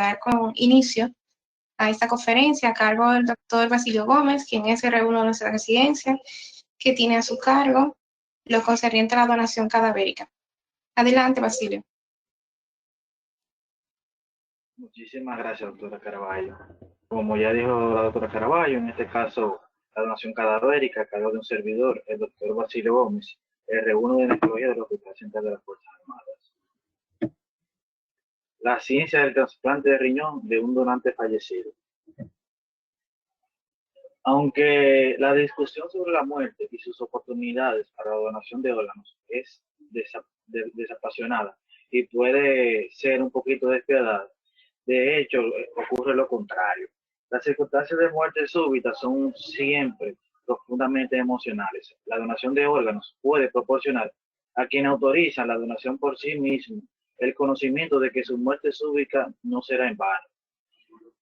dar con inicio a esta conferencia a cargo del doctor Basilio Gómez, quien es el R1 de nuestra residencia, que tiene a su cargo lo concerniente a la donación cadavérica. Adelante, Basilio. Muchísimas gracias, doctora Caraballo. Como ya dijo la doctora Caraballo, en este caso, la donación cadavérica a cargo de un servidor, el doctor Basilio Gómez, R1 de Nefrología del Hospital Central de las Fuerzas Armadas. La ciencia del trasplante de riñón de un donante fallecido. Aunque la discusión sobre la muerte y sus oportunidades para la donación de órganos es desapasionada y puede ser un poquito despiadada, de hecho ocurre lo contrario. Las circunstancias de muerte súbita son siempre profundamente emocionales. La donación de órganos puede proporcionar a quien autoriza la donación por sí mismo el conocimiento de que su muerte súbita no será en vano.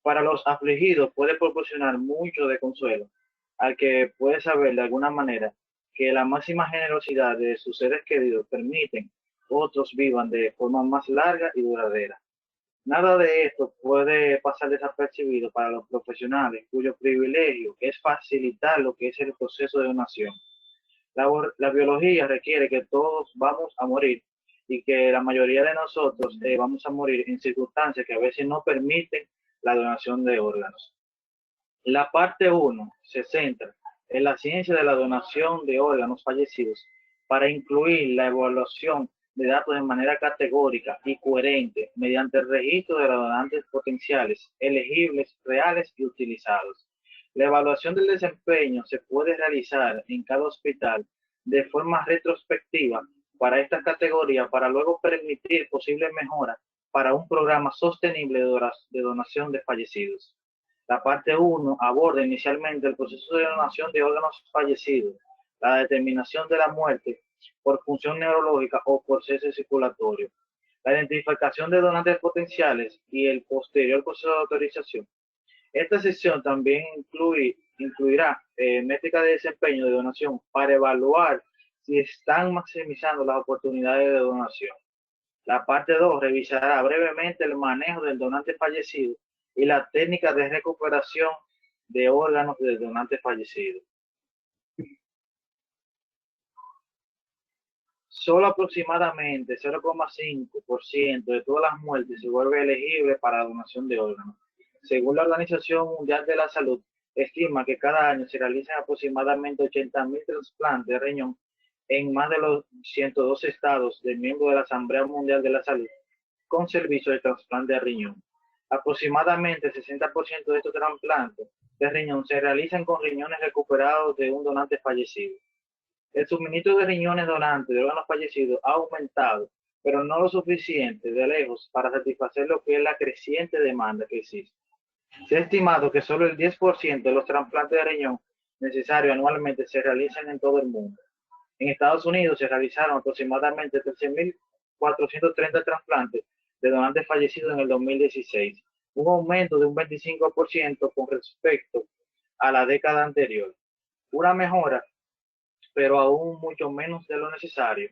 Para los afligidos puede proporcionar mucho de consuelo al que puede saber de alguna manera que la máxima generosidad de sus seres queridos permiten otros vivan de forma más larga y duradera. Nada de esto puede pasar desapercibido para los profesionales cuyo privilegio es facilitar lo que es el proceso de donación. La biología requiere que todos vamos a morir y que la mayoría de nosotros vamos a morir en circunstancias que a veces no permiten la donación de órganos. La parte 1 se centra en la ciencia de la donación de órganos fallecidos para incluir la evaluación de datos de manera categórica y coherente mediante el registro de los donantes potenciales, elegibles, reales y utilizados. La evaluación del desempeño se puede realizar en cada hospital de forma retrospectiva para esta categoría para luego permitir posibles mejoras para un programa sostenible de donación de fallecidos. La parte 1 aborda inicialmente el proceso de donación de órganos fallecidos, la determinación de la muerte por función neurológica o por cese circulatorio, la identificación de donantes potenciales y el posterior proceso de autorización. Esta sesión también incluirá métricas de desempeño de donación para evaluar si están maximizando las oportunidades de donación. La parte 2 revisará brevemente el manejo del donante fallecido y la técnica de recuperación de órganos del donante fallecido. Solo aproximadamente 0,5% de todas las muertes se vuelve elegible para la donación de órganos. Según la Organización Mundial de la Salud, estima que cada año se realizan aproximadamente 80.000 trasplantes de riñón en más de los 102 estados de miembros de la Asamblea Mundial de la Salud con servicio de trasplante de riñón. Aproximadamente 60% de estos trasplantes de riñón se realizan con riñones recuperados de un donante fallecido. El suministro de riñones donantes de órganos fallecidos ha aumentado, pero no lo suficiente de lejos para satisfacer lo que es la creciente demanda que existe. Se ha estimado que solo el 10% de los trasplantes de riñón necesarios anualmente se realizan en todo el mundo. En Estados Unidos se realizaron aproximadamente 13.430 trasplantes de donantes fallecidos en el 2016, un aumento de un 25% con respecto a la década anterior. Una mejora, pero aún mucho menos de lo necesario.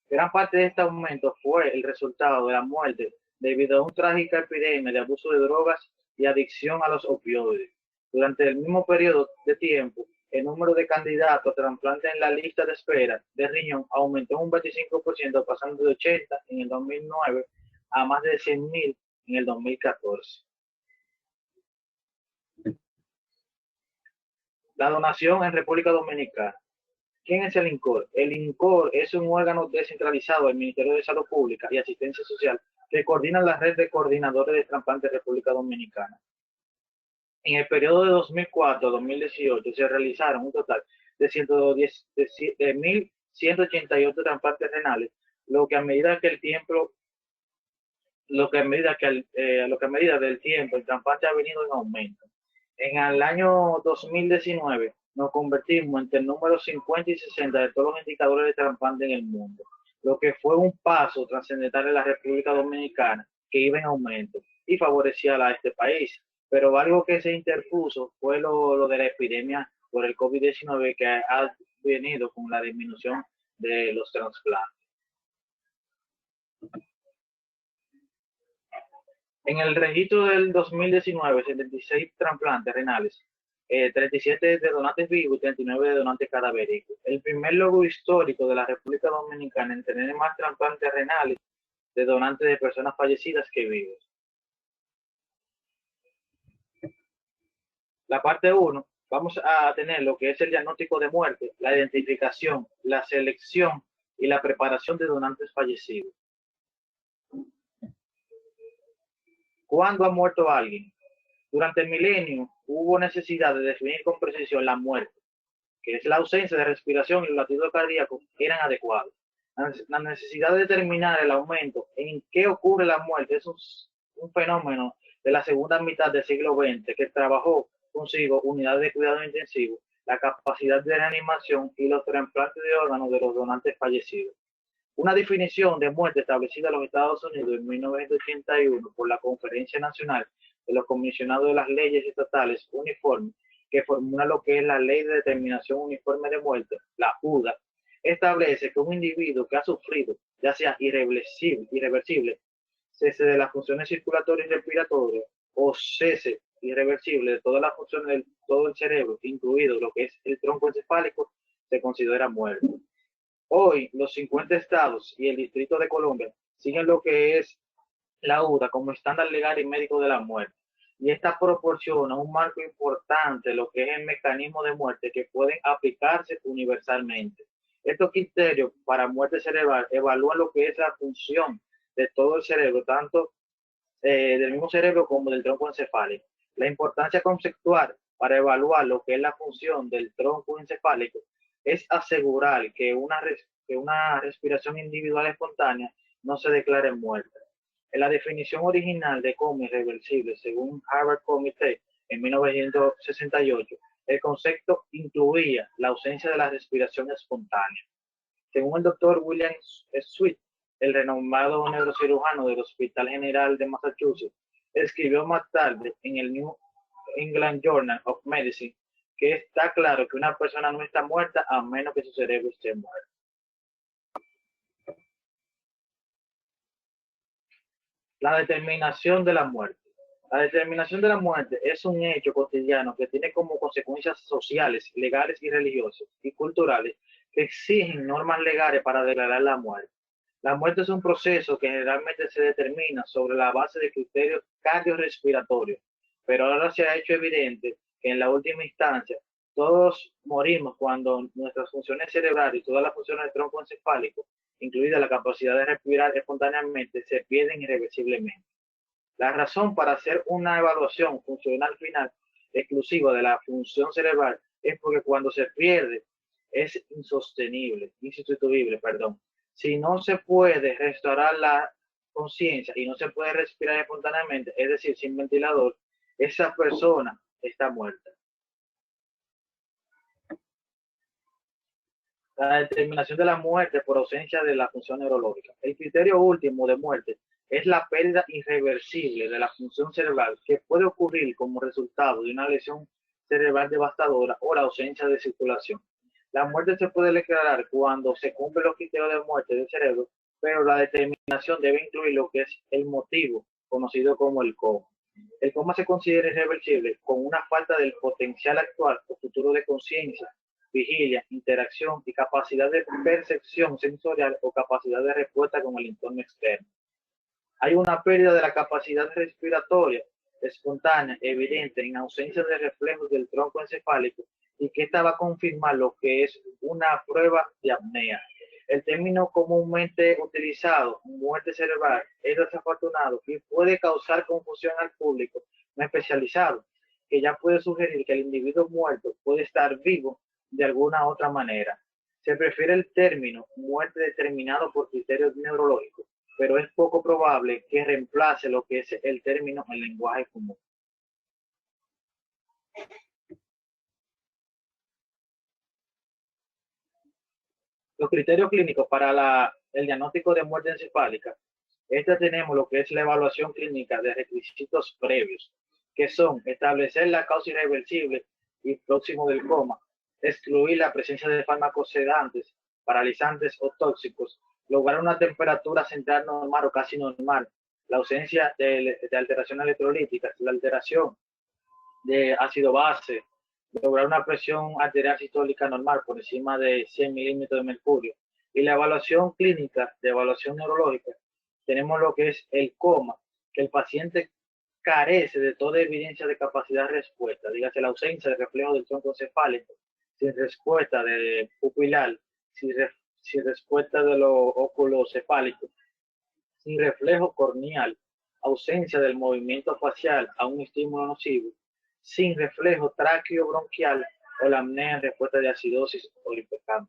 Gran parte de este aumento fue el resultado de la muerte debido a una trágica epidemia de abuso de drogas y adicción a los opioides. Durante el mismo periodo de tiempo, el número de candidatos a trasplante en la lista de espera de riñón aumentó un 25%, pasando de 80 en el 2009 a más de 100.000 en el 2014. La donación en República Dominicana. ¿Quién es el INCOR? El INCOR es un órgano descentralizado del Ministerio de Salud Pública y Asistencia Social que coordina la red de coordinadores de trasplantes de República Dominicana. En el periodo de 2004 a 2018 se realizaron un total de 1.188 trasplantes renales, lo que a medida del tiempo el trasplante ha venido en aumento. En el año 2019 nos convertimos entre el número 50 y 60 de todos los indicadores de trasplante en el mundo, lo que fue un paso trascendental en la República Dominicana que iba en aumento y favorecía a este país. Pero algo que se interpuso fue lo de la epidemia por el COVID-19 que ha venido con la disminución de los trasplantes. En el registro del 2019, 76 trasplantes renales, 37 de donantes vivos y 39 de donantes cadavéricos. El primer logro histórico de la República Dominicana en tener más trasplantes renales de donantes de personas fallecidas que vivos. La parte 1, vamos a tener lo que es el diagnóstico de muerte, la identificación, la selección y la preparación de donantes fallecidos. ¿Cuándo ha muerto alguien? Durante el milenio hubo necesidad de definir con precisión la muerte, que es la ausencia de respiración y los latidos cardíacos eran adecuados. La necesidad de determinar el aumento en qué ocurre la muerte es un fenómeno de la segunda mitad del siglo XX que trabajó consigo unidades de cuidado intensivo, la capacidad de reanimación y los trasplantes de órganos de los donantes fallecidos. Una definición de muerte establecida en los Estados Unidos en 1981 por la Conferencia Nacional de los Comisionados de las Leyes Estatales Uniformes, que formula lo que es la Ley de Determinación Uniforme de Muerte, la UDA, establece que un individuo que ha sufrido, ya sea irreversible, cese de las funciones circulatorias y respiratorias o cese irreversible de todas las funciones de todo el cerebro, incluido lo que es el tronco encefálico, se considera muerto. Hoy, los 50 estados y el Distrito de Columbia siguen lo que es la UDA como estándar legal y médico de la muerte. Y esta proporciona un marco importante de lo que es el mecanismo de muerte que pueden aplicarse universalmente. Estos criterios para muerte cerebral evalúan lo que es la función de todo el cerebro, tanto del mismo cerebro como del tronco encefálico. La importancia conceptual para evaluar lo que es la función del tronco encefálico es asegurar que una respiración individual espontánea no se declare muerta. En la definición original de coma irreversible, según Harvard Committee en 1968, el concepto incluía la ausencia de la respiración espontánea. Según el doctor William Sweet, el renombrado neurocirujano del Hospital General de Massachusetts, escribió más tarde en el New England Journal of Medicine que está claro que una persona no está muerta a menos que su cerebro esté muerto. La determinación de la muerte. La determinación de la muerte es un hecho cotidiano que tiene como consecuencias sociales, legales y religiosas y culturales que exigen normas legales para declarar la muerte. La muerte es un proceso que generalmente se determina sobre la base de criterios cardiorrespiratorios, pero ahora se ha hecho evidente que en la última instancia todos morimos cuando nuestras funciones cerebrales y todas las funciones del tronco encefálico, incluida la capacidad de respirar espontáneamente, se pierden irreversiblemente. La razón para hacer una evaluación funcional final exclusiva de la función cerebral es porque cuando se pierde es insustituible. Si no se puede restaurar la conciencia y no se puede respirar espontáneamente, es decir, sin ventilador, esa persona está muerta. La determinación de la muerte por ausencia de la función neurológica. El criterio último de muerte es la pérdida irreversible de la función cerebral que puede ocurrir como resultado de una lesión cerebral devastadora o la ausencia de circulación. La muerte se puede declarar cuando se cumplen los criterios de muerte del cerebro, pero la determinación debe incluir lo que es el motivo, conocido como el coma. El coma se considera irreversible con una falta del potencial actual o futuro de conciencia, vigilia, interacción y capacidad de percepción sensorial o capacidad de respuesta con el entorno externo. Hay una pérdida de la capacidad respiratoria espontánea, evidente, en ausencia de reflejos del tronco encefálico, y que esta va a confirmar lo que es una prueba de apnea. El término comúnmente utilizado, muerte cerebral, es desafortunado y puede causar confusión al público no especializado, que ya puede sugerir que el individuo muerto puede estar vivo de alguna otra manera. Se prefiere el término muerte determinado por criterios neurológicos, pero es poco probable que reemplace lo que es el término en lenguaje común. Los criterios clínicos para el diagnóstico de muerte encefálica. Tenemos lo que es la evaluación clínica de requisitos previos, que son establecer la causa irreversible y próximo del coma, excluir la presencia de fármacos sedantes, paralizantes o tóxicos, lograr una temperatura central normal o casi normal, la ausencia de alteración electrolítica, la alteración de ácido base, lograr una presión arterial sistólica normal por encima de 100 milímetros de mercurio. Y la evaluación clínica, de evaluación neurológica, tenemos lo que es el coma, que el paciente carece de toda evidencia de capacidad de respuesta, dígase la ausencia de reflejo del tronco cefálico, sin respuesta de pupilar, sin respuesta de los óculos cefálicos, sin reflejo corneal, ausencia del movimiento facial a un estímulo nocivo, sin reflejo tráqueo-bronquial o la apnea en respuesta de acidosis o hipercambio.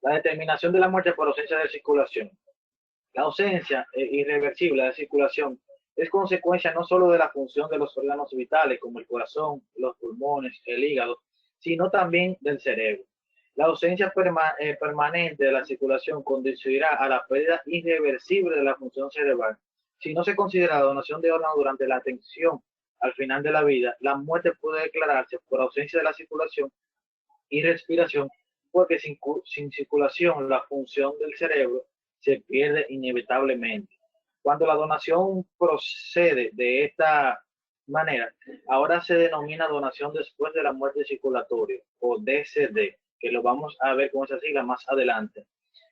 La determinación de la muerte por ausencia de circulación. La ausencia irreversible de circulación es consecuencia no solo de la función de los órganos vitales como el corazón, los pulmones, el hígado, sino también del cerebro. La ausencia permanente de la circulación conducirá a la pérdida irreversible de la función cerebral. Si no se considera la donación de órganos durante la atención al final de la vida, la muerte puede declararse por ausencia de la circulación y respiración, porque sin circulación la función del cerebro se pierde inevitablemente. Cuando la donación procede de esta manera, ahora se denomina donación después de la muerte circulatoria o DCD, que lo vamos a ver con esa sigla más adelante.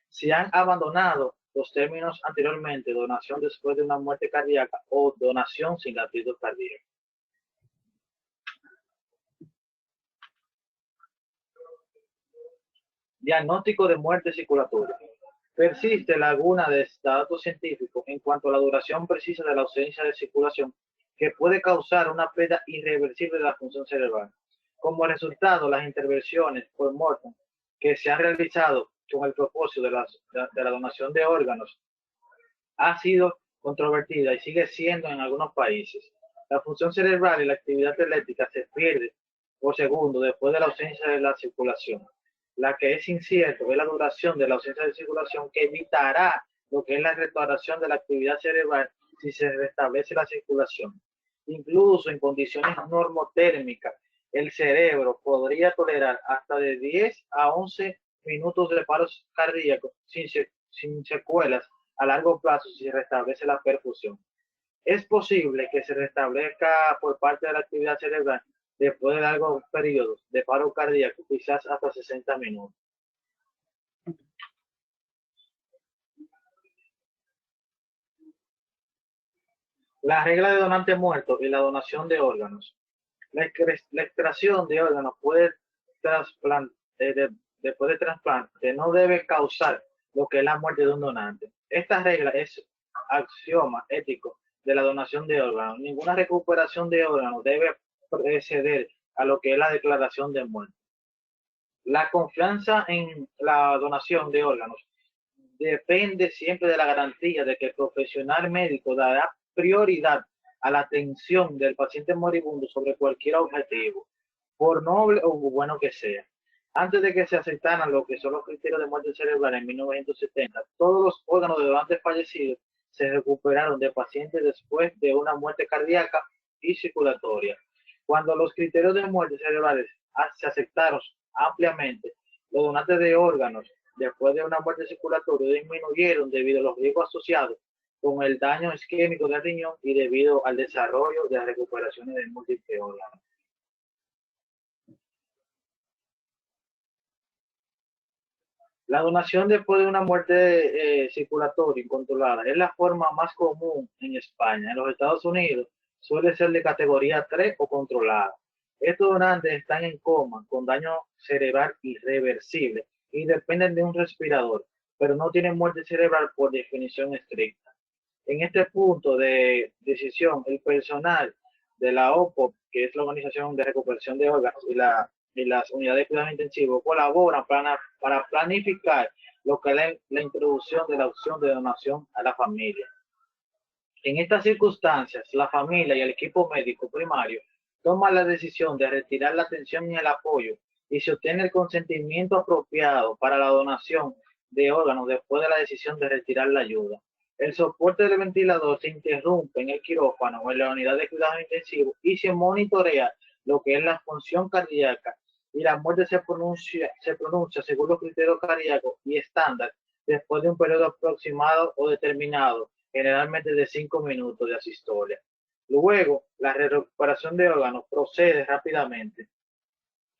Si han abandonado los términos anteriormente, donación después de una muerte cardíaca o donación sin latidos cardíacos. Diagnóstico de muerte circulatoria. Persiste laguna de datos científicos en cuanto a la duración precisa de la ausencia de circulación que puede causar una pérdida irreversible de la función cerebral. Como resultado, las intervenciones por mortem que se han realizado con el propósito de la donación de órganos ha sido controvertida y sigue siendo en algunos países. La función cerebral y la actividad eléctrica se pierde por segundo después de la ausencia de la circulación. La que es incierto es la duración de la ausencia de circulación, que evitará lo que es la restauración de la actividad cerebral si se restablece la circulación. Incluso en condiciones normotérmicas, el cerebro podría tolerar hasta de 10 a 11 minutos de paros cardíacos sin secuelas a largo plazo si se restablece la perfusión. Es posible que se restablezca por parte de la actividad cerebral después de largos periodos de paro cardíaco, quizás hasta 60 minutos. La regla de donante muerto y la donación de órganos. La extracción de órganos después de trasplante no debe causar lo que es la muerte de un donante. Esta regla es axioma ético de la donación de órganos. Ninguna recuperación de órganos debe preceder a lo que es la declaración de muerte. La confianza en la donación de órganos depende siempre de la garantía de que el profesional médico dará prioridad a la atención del paciente moribundo sobre cualquier objetivo, por noble o bueno que sea. Antes de que se aceptaran lo que son los criterios de muerte cerebral en 1970, todos los órganos de donantes fallecidos se recuperaron de pacientes después de una muerte cardíaca y circulatoria. Cuando los criterios de muerte cerebrales se aceptaron ampliamente, los donantes de órganos después de una muerte circulatoria disminuyeron debido a los riesgos asociados con el daño isquémico del riñón y debido al desarrollo de las recuperaciones de múltiples órganos. La donación después de una muerte circulatoria incontrolada es la forma más común en España. En los Estados Unidos suele ser de categoría 3 o controlada. Estos donantes están en coma con daño cerebral irreversible y dependen de un respirador, pero no tienen muerte cerebral por definición estricta. En este punto de decisión, el personal de la OPOP, que es la Organización de Recuperación de Órganos, y las unidades de cuidados intensivos colaboran para planificar lo que es la introducción de la opción de donación a la familia. En estas circunstancias, la familia y el equipo médico primario toman la decisión de retirar la atención y el apoyo y se obtiene el consentimiento apropiado para la donación de órganos después de la decisión de retirar la ayuda. El soporte del ventilador se interrumpe en el quirófano o en la unidad de cuidados intensivos y se monitorea lo que es la función cardíaca y la muerte se pronuncia según los criterios cardíacos y estándar después de un periodo aproximado o determinado, generalmente de 5 minutos de asistolia. Luego, la recuperación de órganos procede rápidamente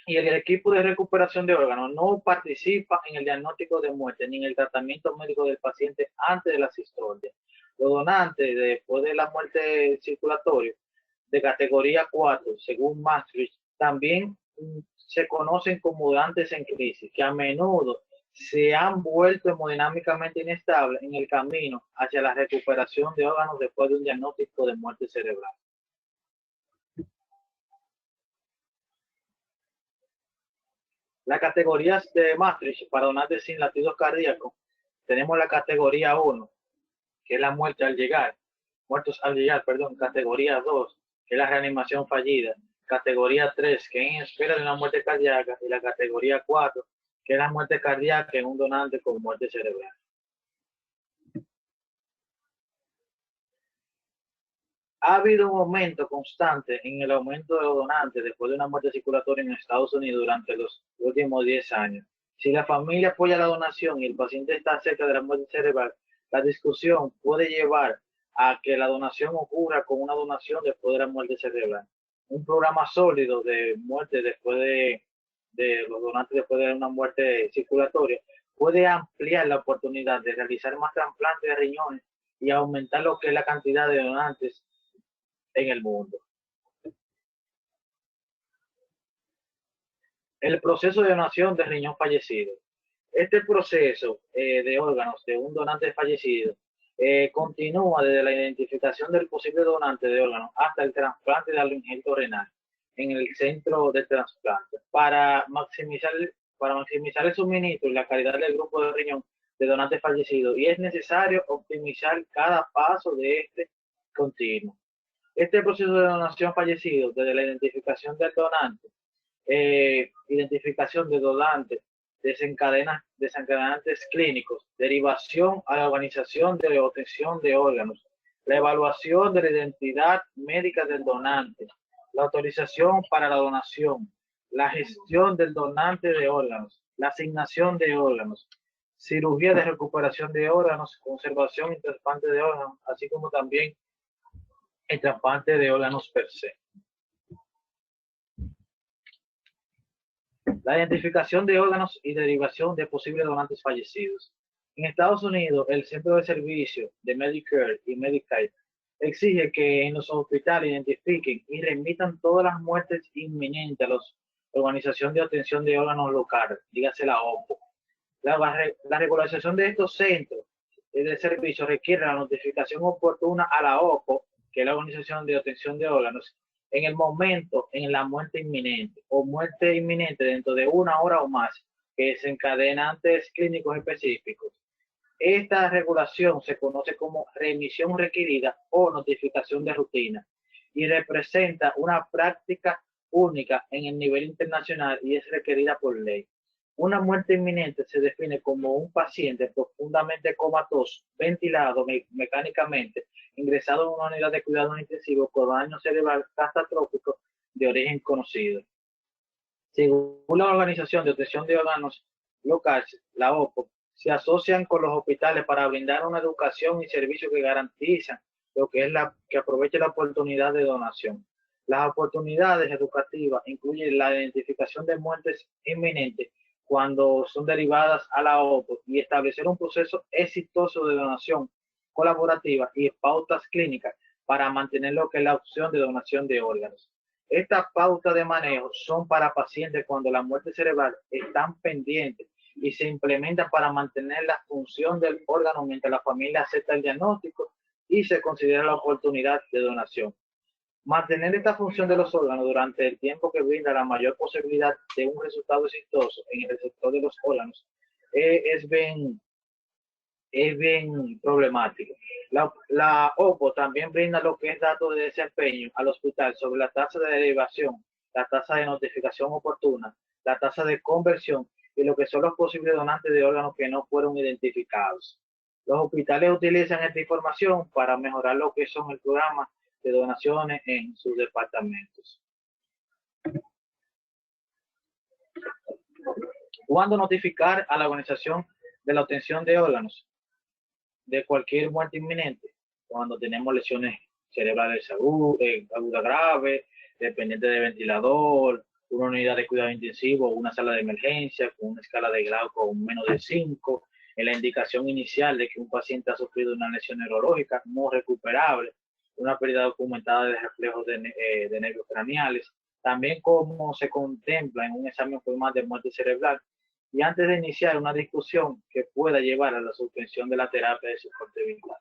y el equipo de recuperación de órganos no participa en el diagnóstico de muerte ni en el tratamiento médico del paciente antes de la asistolia. Los donantes, después de la muerte circulatoria, de categoría 4, según Maastricht, también se conocen como donantes en crisis, que a menudo se han vuelto hemodinámicamente inestables en el camino hacia la recuperación de órganos después de un diagnóstico de muerte cerebral. Las categorías de Maastricht para donantes sin latidos cardíacos, tenemos la categoría 1, que es la muerte al llegar, muertos al llegar, perdón, categoría 2, que es la reanimación fallida, categoría 3, que es en espera de una muerte cardíaca, y la categoría 4, que es la muerte cardíaca en un donante con muerte cerebral. Ha habido un aumento constante en el aumento de los donantes después de una muerte circulatoria en Estados Unidos durante los últimos 10 años. Si la familia apoya la donación y el paciente está cerca de la muerte cerebral, la discusión puede llevar a que la donación ocurra con una donación después de la muerte cerebral. Un programa sólido de muerte después de los donantes después de una muerte circulatoria puede ampliar la oportunidad de realizar más trasplantes de riñones y aumentar lo que es la cantidad de donantes en el mundo. El proceso de donación de riñón fallecido. Este proceso de órganos de un donante fallecido continúa desde la identificación del posible donante de órganos hasta el trasplante de alimento renal en el centro de trasplante para maximizar el suministro y la calidad del grupo de riñón de donantes fallecidos, y es necesario optimizar cada paso de este continuo. Este proceso de donación fallecido, desde la identificación del donante, identificación de donantes, desencadenantes clínicos, derivación a la organización de obtención de órganos, la evaluación de la identidad médica del donante, la autorización para la donación, la gestión del donante de órganos, la asignación de órganos, cirugía de recuperación de órganos, conservación y trasplante de órganos, así como también el trasplante de órganos per se. La identificación de órganos y derivación de posibles donantes fallecidos. En Estados Unidos, el Centro de Servicios de Medicare y Medicaid exige que en los hospitales identifiquen y remitan todas las muertes inminentes a la Organización de Obtención de Órganos Local, dígase la OPO. La regularización de estos centros de servicio requiere la notificación oportuna a la OPO, que es la Organización de Obtención de Órganos, en el momento en la muerte inminente o muerte inminente dentro de 1 hora o más, que desencadenantes clínicos específicos. Esta regulación se conoce como remisión requerida o notificación de rutina y representa una práctica única en el nivel internacional y es requerida por ley. Una muerte inminente se define como un paciente profundamente comatoso, ventilado mecánicamente, ingresado en una unidad de cuidados intensivos con daño cerebral catastrófico de origen conocido. Según la Organización de Obtención de Órganos Local, la OPO, se asocian con los hospitales para brindar una educación y servicios que garantizan lo que es que aproveche la oportunidad de donación. Las oportunidades educativas incluyen la identificación de muertes inminentes cuando son derivadas a la OPO y establecer un proceso exitoso de donación colaborativa y pautas clínicas para mantener lo que es la opción de donación de órganos. Estas pautas de manejo son para pacientes cuando la muerte cerebral están pendientes y se implementan para mantener la función del órgano mientras la familia acepta el diagnóstico y se considera la oportunidad de donación. Mantener esta función de los órganos durante el tiempo que brinda la mayor posibilidad de un resultado exitoso en el receptor de los órganos es bien problemático. La OPO también brinda lo que es datos de desempeño al hospital sobre la tasa de derivación, la tasa de notificación oportuna, la tasa de conversión y lo que son los posibles donantes de órganos que no fueron identificados. Los hospitales utilizan esta información para mejorar lo que son el programa de donaciones en sus departamentos. ¿Cuándo notificar a la organización de la obtención de órganos de cualquier muerte inminente? Cuando tenemos lesiones cerebrales agudas graves, dependiente de ventilador, una unidad de cuidado intensivo, una sala de emergencia con una escala de Glauco menos de 5, en la indicación inicial de que un paciente ha sufrido una lesión neurológica no recuperable, una pérdida documentada de reflejos de nervios craneales, también como se contempla en un examen formal de muerte cerebral, y antes de iniciar una discusión que pueda llevar a la suspensión de la terapia de soporte vital.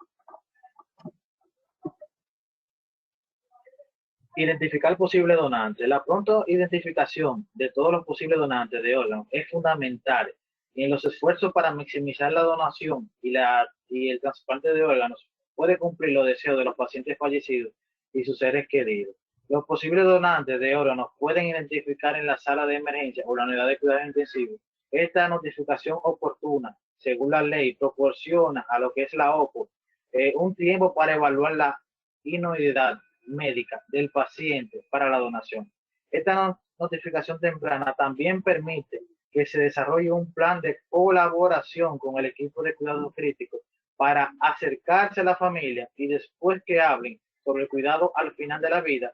Identificar posibles donantes. La pronta identificación de todos los posibles donantes de órganos es fundamental en los esfuerzos para maximizar la donación y el trasplante de órganos puede cumplir los deseos de los pacientes fallecidos y sus seres queridos. Los posibles donantes de órganos pueden identificar en la sala de emergencia o la unidad de cuidados intensivos. Esta notificación oportuna, según la ley, proporciona a lo que es la OPO un tiempo para evaluar la idoneidad médica del paciente para la donación. Esta notificación temprana también permite que se desarrolle un plan de colaboración con el equipo de cuidados críticos para acercarse a la familia y después que hablen sobre el cuidado al final de la vida.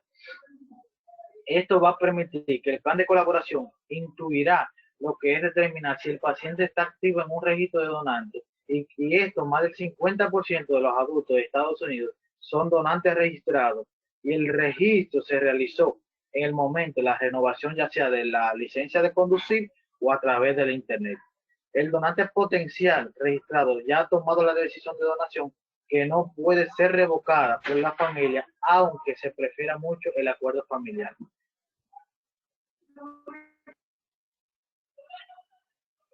Esto va a permitir que el plan de colaboración incluirá lo que es determinar si el paciente está activo en un registro de donantes y esto más del 50% de los adultos de Estados Unidos son donantes registrados y el registro se realizó en el momento de la renovación ya sea de la licencia de conducir o a través de la internet. El donante potencial registrado ya ha tomado la decisión de donación que no puede ser revocada por la familia, aunque se prefiera mucho el acuerdo familiar.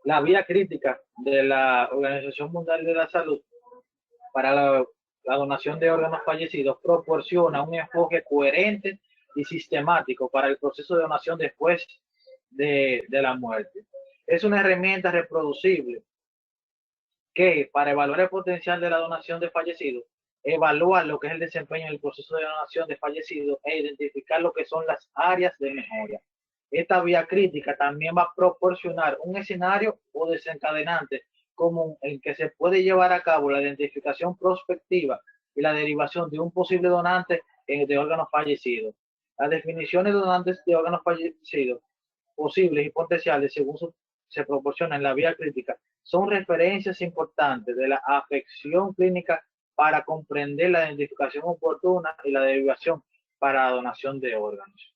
La vía crítica de la Organización Mundial de la Salud para la donación de órganos fallecidos proporciona un enfoque coherente y sistemático para el proceso de donación después de la muerte. Es una herramienta reproducible que, para evaluar el potencial de la donación de fallecidos, evaluar lo que es el desempeño en el proceso de donación de fallecidos e identificar lo que son las áreas de mejora. Esta vía crítica también va a proporcionar un escenario o desencadenante común en que se puede llevar a cabo la identificación prospectiva y la derivación de un posible donante de órganos fallecidos. Las definiciones de donantes de órganos fallecidos posibles y potenciales, según se proporciona en la vía crítica, son referencias importantes de la afección clínica para comprender la identificación oportuna y la derivación para la donación de órganos.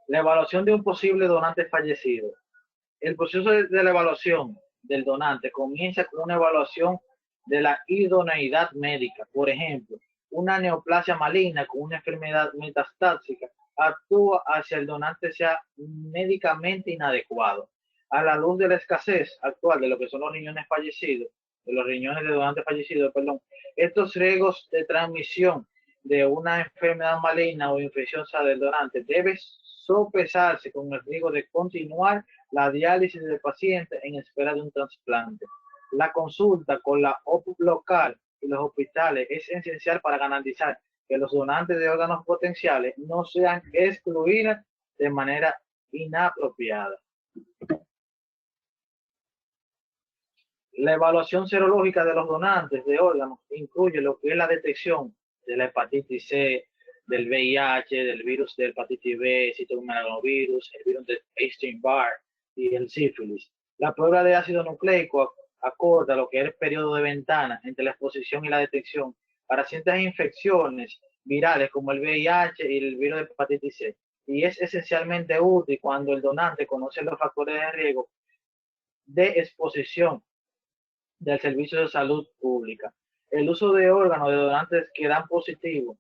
La evaluación de un posible donante fallecido. El proceso de la evaluación del donante comienza con una evaluación de la idoneidad médica. Por ejemplo, una neoplasia maligna con una enfermedad metastásica actúa hacia el donante sea médicamente inadecuado. A la luz de la escasez actual de lo que son los riñones fallecidos, de los riñones de donantes fallecidos, perdón, estos riesgos de transmisión de una enfermedad maligna o infecciosa del donante debe sopesarse con el riesgo de continuar la diálisis del paciente en espera de un trasplante. La consulta con la OPUC local y los hospitales es esencial para garantizar que los donantes de órganos potenciales no sean excluidos de manera inapropiada. La evaluación serológica de los donantes de órganos incluye lo que es la detección de la hepatitis C, del VIH, del virus de hepatitis B, citomegalovirus, el virus de Epstein-Barr y el sífilis. La prueba de ácido nucleico acorta lo que es el periodo de ventana entre la exposición y la detección para ciertas infecciones virales como el VIH y el virus de hepatitis C. Y es esencialmente útil cuando el donante conoce los factores de riesgo de exposición del Servicio de Salud Pública. El uso de órganos de donantes que dan positivo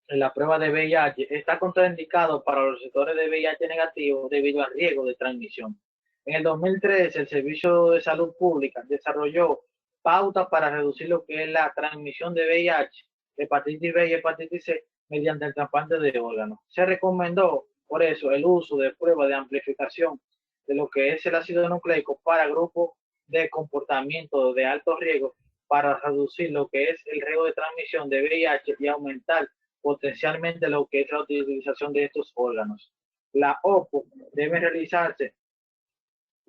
en la prueba de VIH está contraindicado para los receptores de VIH negativo debido al riesgo de transmisión. En el 2013, el Servicio de Salud Pública desarrolló pautas para reducir lo que es la transmisión de VIH, hepatitis B y hepatitis C mediante el trasplante de órganos. Se recomendó, por eso, el uso de pruebas de amplificación de lo que es el ácido nucleico para grupos de comportamiento de alto riesgo para reducir lo que es el riesgo de transmisión de VIH y aumentar potencialmente lo que es la utilización de estos órganos. La OPO debe realizarse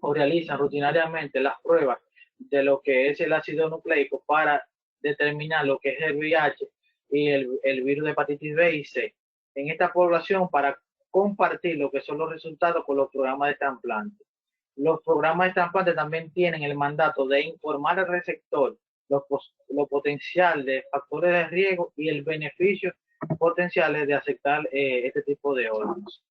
o realizan rutinariamente las pruebas de lo que es el ácido nucleico para determinar lo que es el VIH y el virus de hepatitis B y C en esta población para compartir lo que son los resultados con los programas de trasplante. Los programas de trasplante también tienen el mandato de informar al receptor lo potencial de factores de riesgo y el beneficio potenciales de aceptar este tipo de órganos.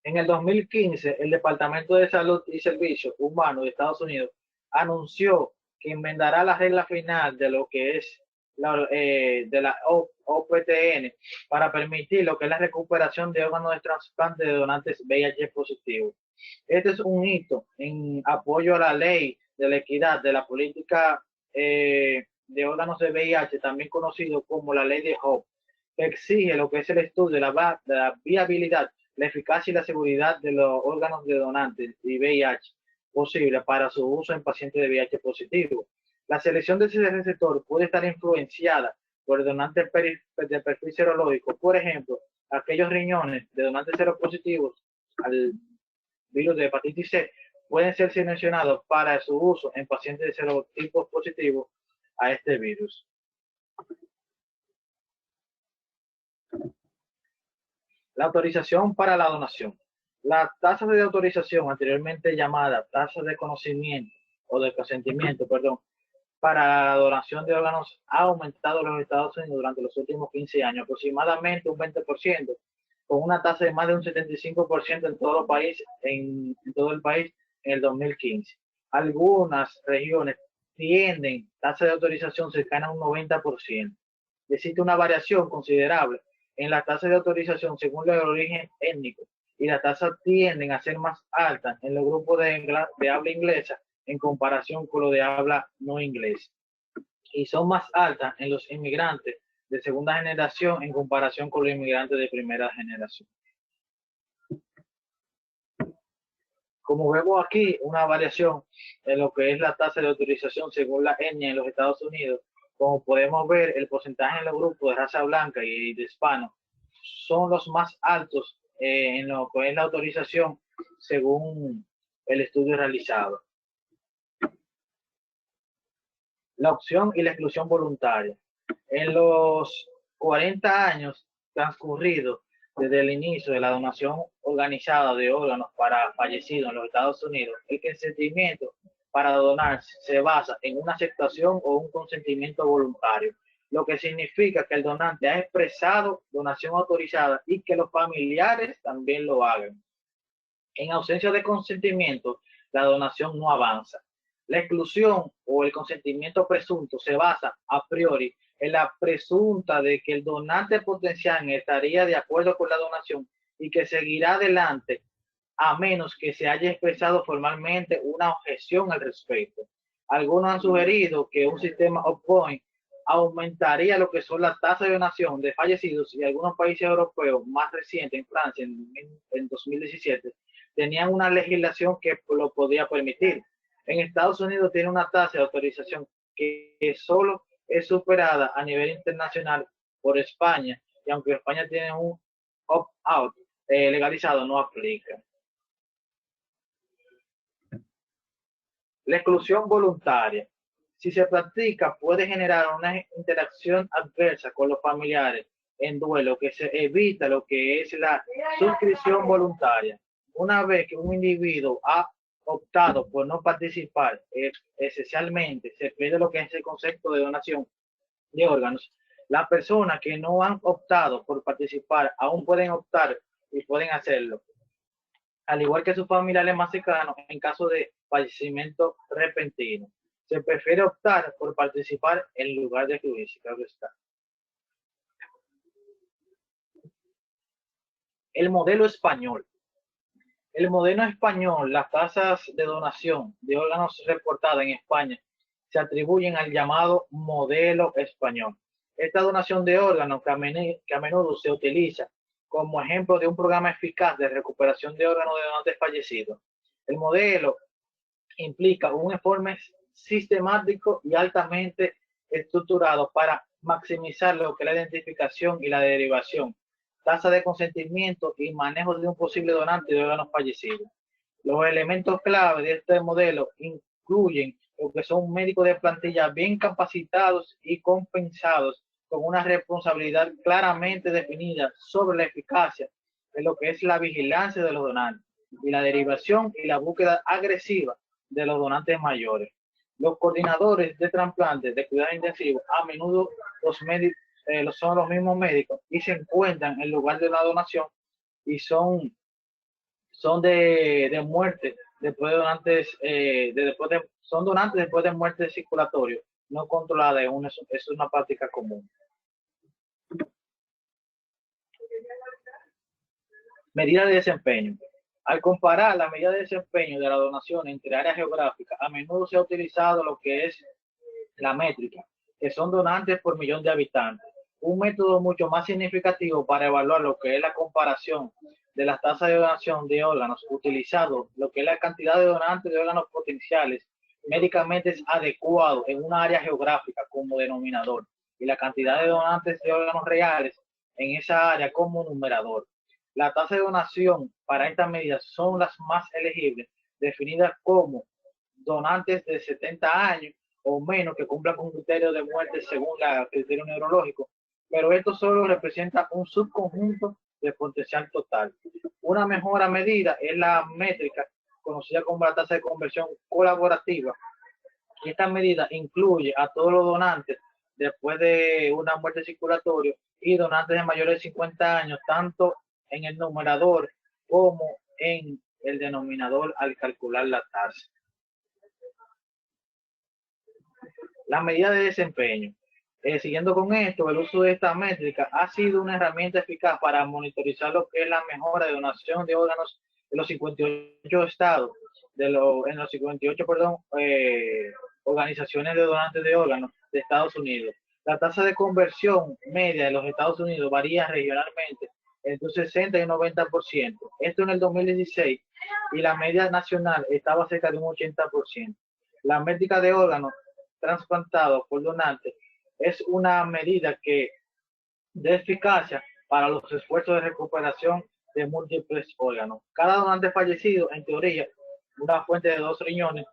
En el 2015, el Departamento de Salud y Servicios Humanos de Estados Unidos anunció que enmendará la regla final de lo que es de la OPTN para permitir lo que es la recuperación de órganos de trasplante de donantes VIH positivos. Este es un hito en apoyo a la ley de la equidad de la política de órganos de VIH, también conocido como la ley de Hope, que exige lo que es el estudio de la viabilidad, la eficacia y la seguridad de los órganos de donantes y VIH posible para su uso en pacientes de VIH positivo. La selección de ese receptor puede estar influenciada por el donante de perfil serológico, por ejemplo, aquellos riñones de donantes seropositivos al virus de hepatitis C pueden ser seleccionados para su uso en pacientes de serotipos positivos a este virus. La autorización para la donación. La tasa de autorización, anteriormente llamada tasa de conocimiento o de consentimiento, perdón, para la donación de órganos ha aumentado en los Estados Unidos durante los últimos 15 años, aproximadamente un 20%, con una tasa de más de un 75% en todos los países, en todo el país en el 2015. Algunas regiones tienden tasa de autorización cercana a un 90%. Existe una variación considerable en la tasa de autorización según el origen étnico y las tasas tienden a ser más altas en los grupos de habla inglesa en comparación con lo de habla no inglés. Y son más altas en los inmigrantes de segunda generación en comparación con los inmigrantes de primera generación. Como vemos aquí, una variación en lo que es la tasa de autorización según la etnia en los Estados Unidos. Como podemos ver, el porcentaje en los grupos de raza blanca y de hispano son los más altos en lo que es la autorización según el estudio realizado. La opción y la exclusión voluntaria. En los 40 años transcurridos desde el inicio de la donación organizada de órganos para fallecidos en los Estados Unidos, el consentimiento para donar se basa en una aceptación o un consentimiento voluntario, lo que significa que el donante ha expresado donación autorizada y que los familiares también lo hagan. En ausencia de consentimiento, la donación no avanza. La exclusión o el consentimiento presunto se basa a priori en la presunta de que el donante potencial estaría de acuerdo con la donación y que seguirá adelante a menos que se haya expresado formalmente una objeción al respecto. Algunos han sugerido que un sistema opt-in aumentaría lo que son las tasas de donación de fallecidos y algunos países europeos más recientes, en Francia en 2017, tenían una legislación que lo podía permitir. En Estados Unidos tiene una tasa de autorización que solo es superada a nivel internacional por España, y aunque España tiene un opt-out legalizado, no aplica. La exclusión voluntaria. Si se practica, puede generar una interacción adversa con los familiares en duelo, que se evita lo que es la suscripción voluntaria. Una vez que un individuo ha optado por no participar, esencialmente se pierde lo que es el concepto de donación de órganos. Las personas que no han optado por participar aún pueden optar y pueden hacerlo, al igual que sus familiares más cercanos en caso de fallecimiento repentino. Se prefiere optar por participar en lugar de excluirse, claro está. El modelo español. El modelo español, las tasas de donación de órganos reportadas en España se atribuyen al llamado modelo español. Esta donación de órganos que a menudo se utiliza como ejemplo de un programa eficaz de recuperación de órganos de donantes fallecidos. El modelo implica un informe sistemático y altamente estructurado para maximizar lo que es la identificación y la derivación, tasa de consentimiento y manejo de un posible donante de órganos fallecidos. Los elementos clave de este modelo incluyen lo que son médicos de plantilla bien capacitados y compensados con una responsabilidad claramente definida sobre la eficacia de lo que es la vigilancia de los donantes y la derivación y la búsqueda agresiva de los donantes mayores. Los coordinadores de trasplantes de cuidados intensivos a menudo son los mismos médicos y se encuentran en lugar de la donación y son de muerte después de donantes, son donantes después de muerte circulatorio no controlada. Es una práctica común. Medida de desempeño. Al comparar la medida de desempeño de la donación entre áreas geográficas, a menudo se ha utilizado lo que es la métrica, que son donantes por millón de habitantes. Un método mucho más significativo para evaluar lo que es la comparación de las tasas de donación de órganos utilizado, lo que es la cantidad de donantes de órganos potenciales médicamente adecuados en una área geográfica como denominador y la cantidad de donantes de órganos reales en esa área como numerador. La tasa de donación para estas medidas son las más elegibles, definidas como donantes de 70 años o menos que cumplan con criterios de muerte según el criterio neurológico, pero esto solo representa un subconjunto del potencial total. Una mejor medida es la métrica conocida como la tasa de conversión colaborativa. Esta medida incluye a todos los donantes después de una muerte circulatoria y donantes de mayores de 50 años, tanto en el numerador como en el denominador al calcular la tasa. La medida de desempeño. Siguiendo con esto, el uso de esta métrica ha sido una herramienta eficaz para monitorizar lo que es la mejora de donación de órganos en los 58 estados, en los 58, organizaciones de donantes de órganos de Estados Unidos. La tasa de conversión media de los Estados Unidos varía regionalmente entre un 60 y un 90%. Esto en el 2016, y la media nacional estaba cerca de un 80%. La métrica de órganos trasplantados por donantes es una medida de eficacia para los esfuerzos de recuperación de múltiples órganos. Cada donante fallecido, en teoría, una fuente de 2 riñones,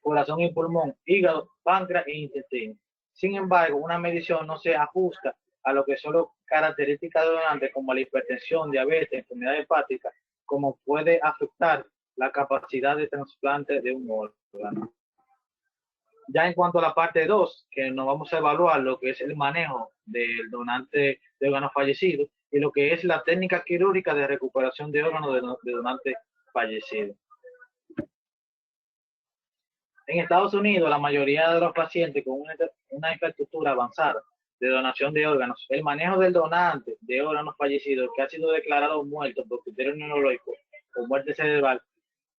corazón y pulmón, hígado, páncreas e intestino. Sin embargo, una medición no se ajusta a lo que son las características de donantes como la hipertensión, diabetes, enfermedad hepática, como puede afectar la capacidad de trasplante de un órgano. Ya en cuanto a la parte 2, que nos vamos a evaluar lo que es el manejo del donante de órganos fallecidos y lo que es la técnica quirúrgica de recuperación de órganos de donantes fallecidos. En Estados Unidos, la mayoría de los pacientes con una infraestructura avanzada de donación de órganos, el manejo del donante de órganos fallecidos que ha sido declarado muerto por criterio neurológico o muerte cerebral,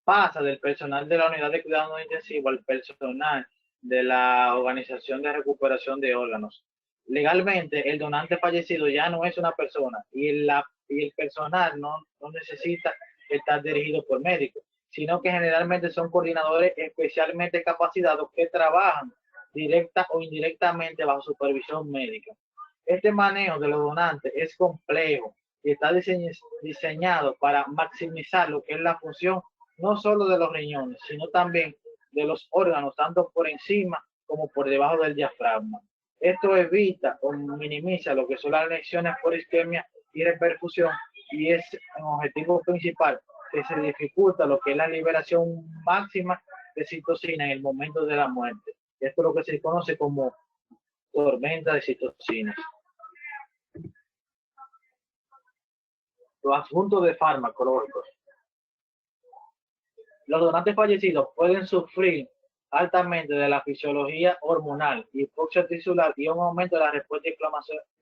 pasa del personal de la unidad de cuidado intensivo al personal de la Organización de Recuperación de Órganos. Legalmente, el donante fallecido ya no es una persona y el personal no necesita estar dirigido por médicos, sino que generalmente son coordinadores especialmente capacitados que trabajan directa o indirectamente bajo supervisión médica. Este manejo de los donantes es complejo y está diseñado para maximizar lo que es la función no solo de los riñones, sino también de los órganos, tanto por encima como por debajo del diafragma. Esto evita o minimiza lo que son las lesiones por isquemia y reperfusión, y es un objetivo principal que se dificulta lo que es la liberación máxima de citocina en el momento de la muerte. Esto es lo que se conoce como tormenta de citocinas. Los adjuntos de farmacológicos. Los donantes fallecidos pueden sufrir altamente de la fisiología hormonal, hipoxia tisular y un aumento de la respuesta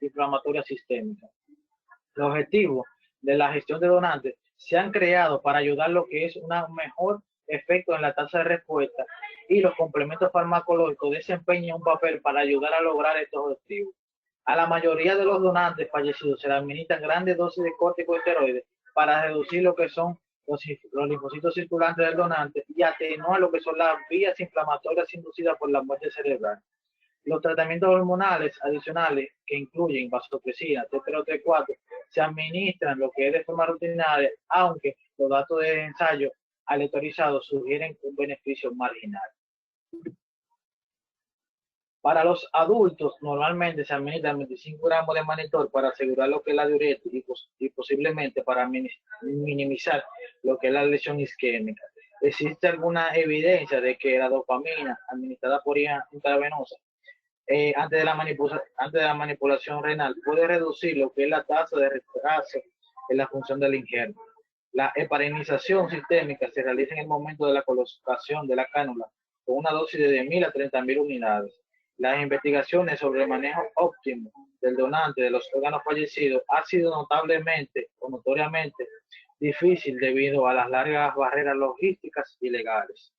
inflamatoria sistémica. Los objetivos de la gestión de donantes se han creado para ayudar lo que es un mejor efecto en la tasa de respuesta, y los complementos farmacológicos desempeñan un papel para ayudar a lograr estos objetivos. A la mayoría de los donantes fallecidos se le administran grandes dosis de corticosteroides para reducir lo que son los linfocitos circulantes del donante y atenuar lo que son las vías inflamatorias inducidas por la muerte cerebral. Los tratamientos hormonales adicionales que incluyen vasopresina, T3-T4, se administran lo que es de forma rutinaria, aunque los datos de ensayo aleatorizados sugieren un beneficio marginal. Para los adultos, normalmente se administran 25 gramos de mannitol para asegurar lo que es la diuresis y posiblemente para minimizar lo que es la lesión isquémica. ¿Existe alguna evidencia de que la dopamina administrada por vía intravenosa antes de la manipulación renal puede reducir lo que es la tasa de retraso en la función del injerto? La heparinización sistémica se realiza en el momento de la colocación de la cánula con una dosis de 10.000 a 30.000 unidades. Las investigaciones sobre el manejo óptimo del donante de los órganos fallecidos ha sido notablemente o notoriamente difícil debido a las largas barreras logísticas y legales.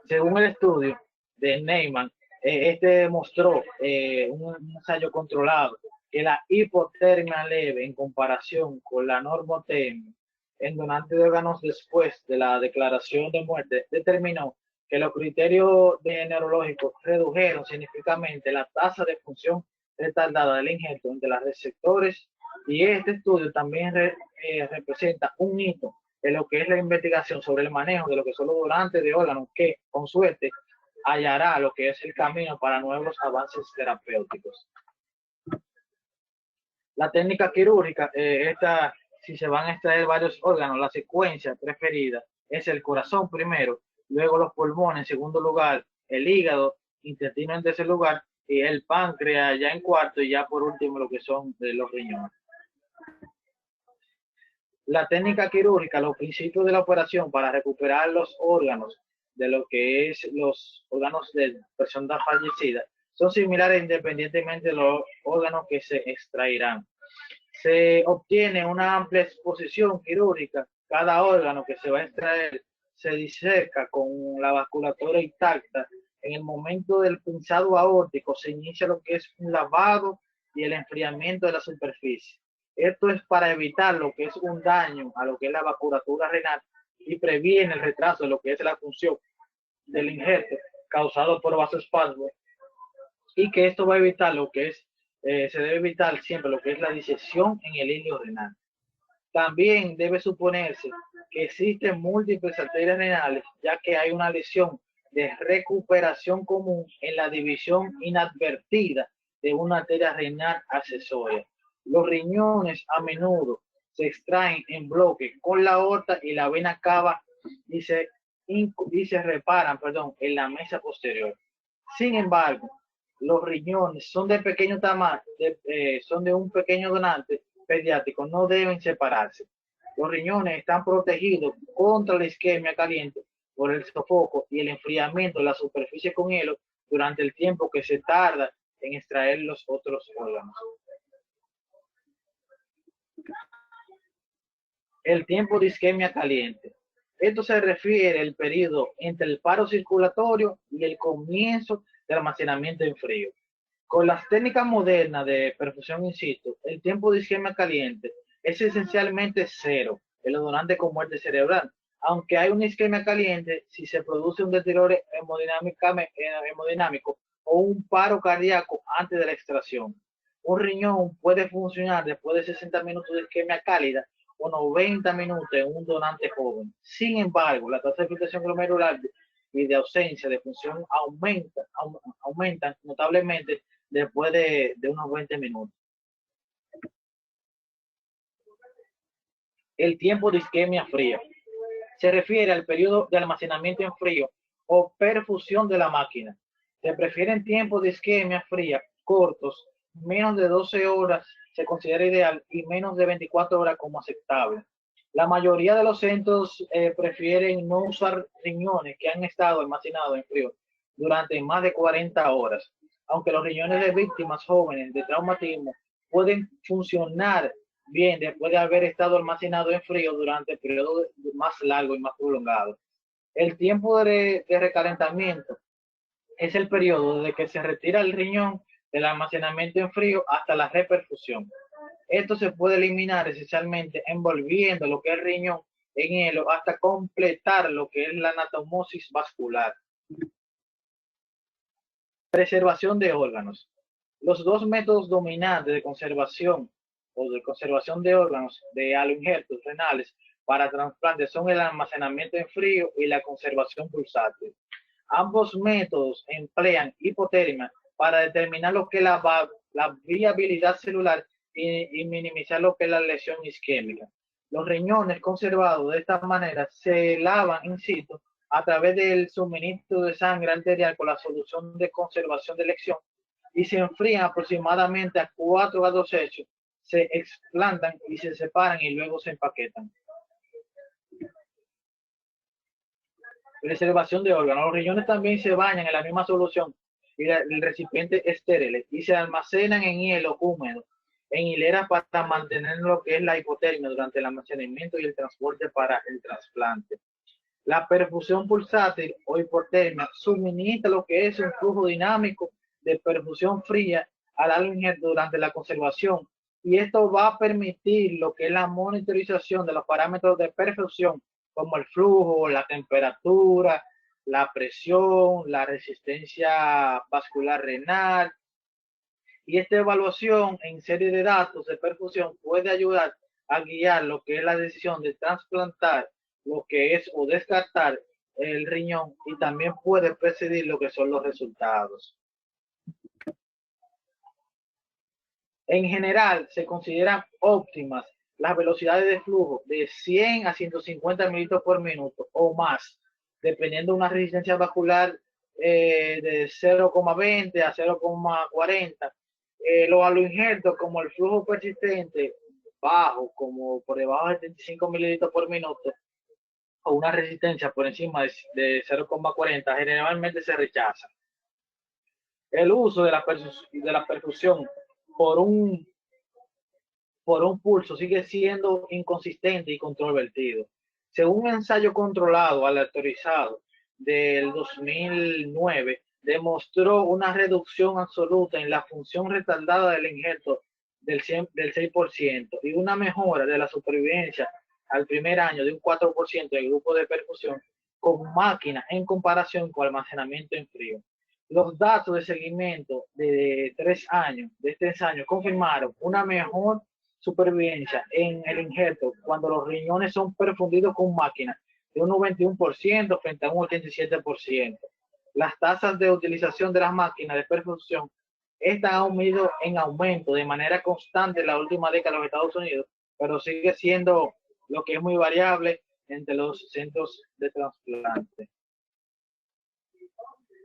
Según el estudio de Neyman, este demostró un ensayo controlado que la hipotermia leve en comparación con la normotermia en donantes de órganos después de la declaración de muerte determinó que los criterios neurológicos redujeron significativamente la tasa de función retardada del injerto entre los receptores, y este estudio también representa un hito en lo que es la investigación sobre el manejo de lo que son los donantes de órganos, que con suerte hallará lo que es el camino para nuevos avances terapéuticos. La técnica quirúrgica, si se van a extraer varios órganos, la secuencia preferida es el corazón primero, luego los pulmones en segundo lugar, el hígado, intestino en tercer lugar y el páncreas ya en cuarto, y ya por último lo que son los riñones. La técnica quirúrgica, los principios de la operación para recuperar los órganos de lo que es los órganos de personas fallecidas son similares independientemente de los órganos que se extraerán. Se obtiene una amplia exposición quirúrgica. Cada órgano que se va a extraer se diseca con la vasculatura intacta. En el momento del pinzado aórtico se inicia lo que es un lavado y el enfriamiento de la superficie. Esto es para evitar lo que es un daño a lo que es la vasculatura renal y previene el retraso de lo que es la función del injerto causado por vasoespasmo, y que esto va a evitar lo que es, se debe evitar siempre lo que es la disección en el hilo renal. También debe suponerse que existen múltiples arterias renales, ya que hay una lesión de recuperación común en la división inadvertida de una arteria renal accesoria. Los riñones a menudo se extraen en bloque con la aorta y la vena cava y se reparan, en la mesa posterior. Sin embargo, los riñones son de pequeño tamaño, son de un pequeño donante pediátrico, no deben separarse. Los riñones están protegidos contra la isquemia caliente por el sofoco y el enfriamiento de la superficie con hielo durante el tiempo que se tarda en extraer los otros órganos. El tiempo de isquemia caliente. Esto se refiere al periodo entre el paro circulatorio y el comienzo del almacenamiento en frío. Con las técnicas modernas de perfusión in situ, el tiempo de isquemia caliente es esencialmente cero en los donantes con muerte cerebral, aunque hay una isquemia caliente si se produce un deterioro hemodinámico o un paro cardíaco antes de la extracción. Un riñón puede funcionar después de 60 minutos de isquemia cálida o 90 minutos en un donante joven. Sin embargo, la tasa de filtración glomerular y de ausencia de función aumentan notablemente después de unos 20 minutos. El tiempo de isquemia fría se refiere al periodo de almacenamiento en frío o perfusión de la máquina. Se prefieren tiempos de isquemia fría cortos, menos de 12 horas se considera ideal y menos de 24 horas como aceptable. La mayoría de los centros prefieren no usar riñones que han estado almacenados en frío durante más de 40 horas, aunque los riñones de víctimas jóvenes de traumatismo pueden funcionar bien después de haber estado almacenado en frío durante periodos más largos y más prolongados. El tiempo de recalentamiento es el periodo desde que se retira el riñón del almacenamiento en frío hasta la reperfusión. Esto se puede eliminar esencialmente envolviendo lo que es el riñón en hielo hasta completar lo que es la anatomosis vascular. Preservación de órganos. Los dos métodos dominantes de conservación de órganos de aloinjertos renales para trasplantes son el almacenamiento en frío y la conservación pulsátil. Ambos métodos emplean hipotermia para determinar lo que es la viabilidad celular y minimizar lo que es la lesión isquémica. Los riñones conservados de esta manera se lavan in situ a través del suministro de sangre arterial con la solución de conservación de elección y se enfrían aproximadamente a 4 grados Celsius, se explantan y se separan y luego se empaquetan. Preservación de órganos. Los riñones también se bañan en la misma solución y el recipiente estéril y se almacenan en hielo húmedo en hileras para mantener lo que es la hipotermia durante el almacenamiento y el transporte para el trasplante. La perfusión pulsátil o hipotermia suministra lo que es un flujo dinámico de perfusión fría al aloinjerto durante la conservación y esto va a permitir lo que es la monitorización de los parámetros de perfusión como el flujo, la temperatura, la presión, la resistencia vascular renal. Y esta evaluación en serie de datos de perfusión puede ayudar a guiar lo que es la decisión de trasplantar, lo que es o descartar el riñón y también puede precedir lo que son los resultados. En general, se consideran óptimas las velocidades de flujo de 100 a 150 mililitros por minuto o más, dependiendo de una resistencia vascular de 0,20 a 0,40. Los aloinjertos, como el flujo persistente bajo, como por debajo de 75 mililitros por minuto, o una resistencia por encima de 0,40, generalmente se rechaza. El uso de la perfusión por un pulso sigue siendo inconsistente y controvertido. Según un ensayo controlado aleatorizado del 2009, demostró una reducción absoluta en la función retardada del injerto del 6% y una mejora de la supervivencia al primer año de un 4% del grupo de perfusión con máquina en comparación con almacenamiento en frío. Los datos de seguimiento de 3 años de este ensayo confirmaron una mejor supervivencia en el injerto cuando los riñones son perfundidos con máquina de un 91% frente a un 87%. Las tasas de utilización de las máquinas de perfusión han ido en aumento de manera constante en la última década en los Estados Unidos, pero sigue siendo lo que es muy variable entre los centros de trasplante.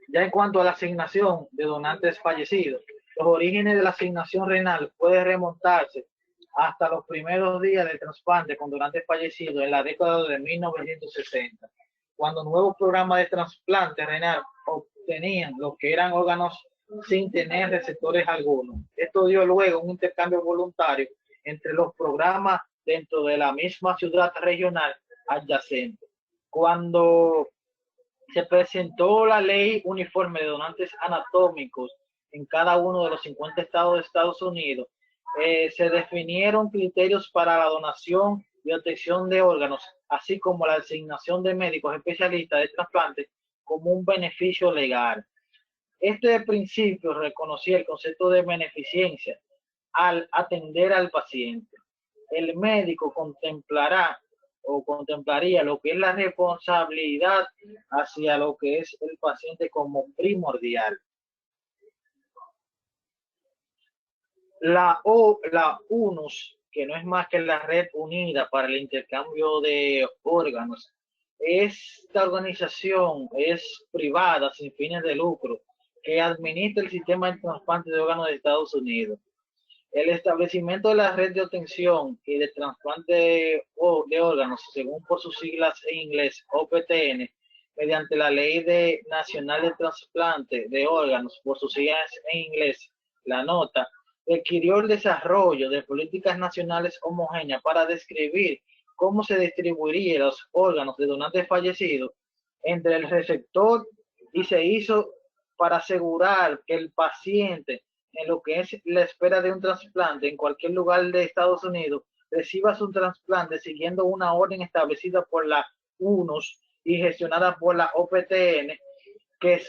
Ya en cuanto a la asignación de donantes fallecidos, los orígenes de la asignación renal pueden remontarse hasta los primeros días del trasplante con donantes fallecidos en la década de 1960, cuando nuevos programas de trasplante renal obtenían lo que eran órganos sin tener receptores algunos. Esto dio luego un intercambio voluntario entre los programas dentro de la misma ciudad regional adyacente. Cuando se presentó la ley uniforme de donantes anatómicos en cada uno de los 50 estados de Estados Unidos, se definieron criterios para la donación y obtención de órganos, así como la designación de médicos especialistas de trasplante como un beneficio legal. Este principio reconocía el concepto de beneficencia al atender al paciente. El médico contemplaría lo que es la responsabilidad hacia lo que es el paciente como primordial. La UNOS, que no es más que la Red Unida para el Intercambio de Órganos, esta organización es privada sin fines de lucro que administra el sistema de trasplante de órganos de Estados Unidos. El establecimiento de la red de obtención y de trasplante de órganos, según por sus siglas en inglés, OPTN, mediante la Ley Nacional de Trasplante de Órganos, por sus siglas en inglés, la nota, requirió el desarrollo de políticas nacionales homogéneas para describir cómo se distribuirían los órganos de donantes fallecidos entre el receptor y se hizo para asegurar que el paciente en lo que es la espera de un trasplante en cualquier lugar de Estados Unidos reciba su trasplante siguiendo una orden establecida por la UNOS y gestionada por la OPTN, que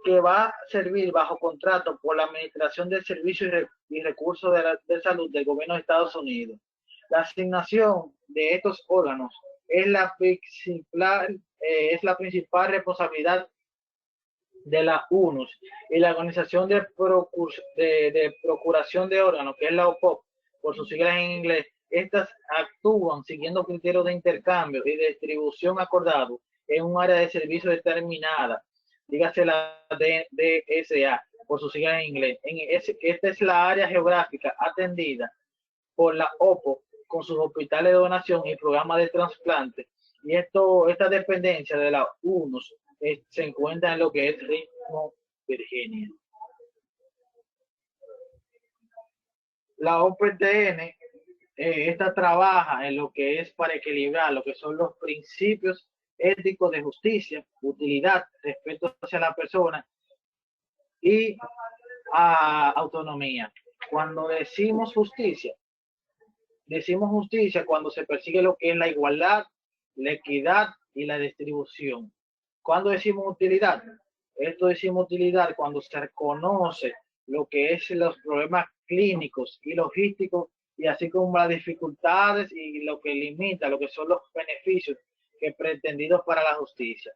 que va a servir bajo contrato por la Administración de Servicios y Recursos de Salud del Gobierno de Estados Unidos. La asignación de estos órganos es la principal responsabilidad de la UNOS y la Organización de Procuración de Órganos, que es la OPOP, por sus siglas en inglés. Estas actúan siguiendo criterios de intercambio y de distribución acordado en un área de servicio determinada, dígase la DSA, por sus siglas en inglés. Esta es la área geográfica atendida por la OPO con sus hospitales de donación y programas de trasplante. Y esta dependencia de la UNOS se encuentra en lo que es Richmond, Virginia. La OPTN, esta trabaja en lo que es para equilibrar lo que son los principios éticos de justicia, utilidad, respeto hacia la persona y autonomía. Cuando decimos justicia cuando se persigue lo que es la igualdad, la equidad y la distribución. Cuando decimos utilidad, decimos utilidad cuando se reconoce lo que es los problemas clínicos y logísticos, y así como las dificultades y lo que limita, lo que son los beneficios que pretendidos para la justicia.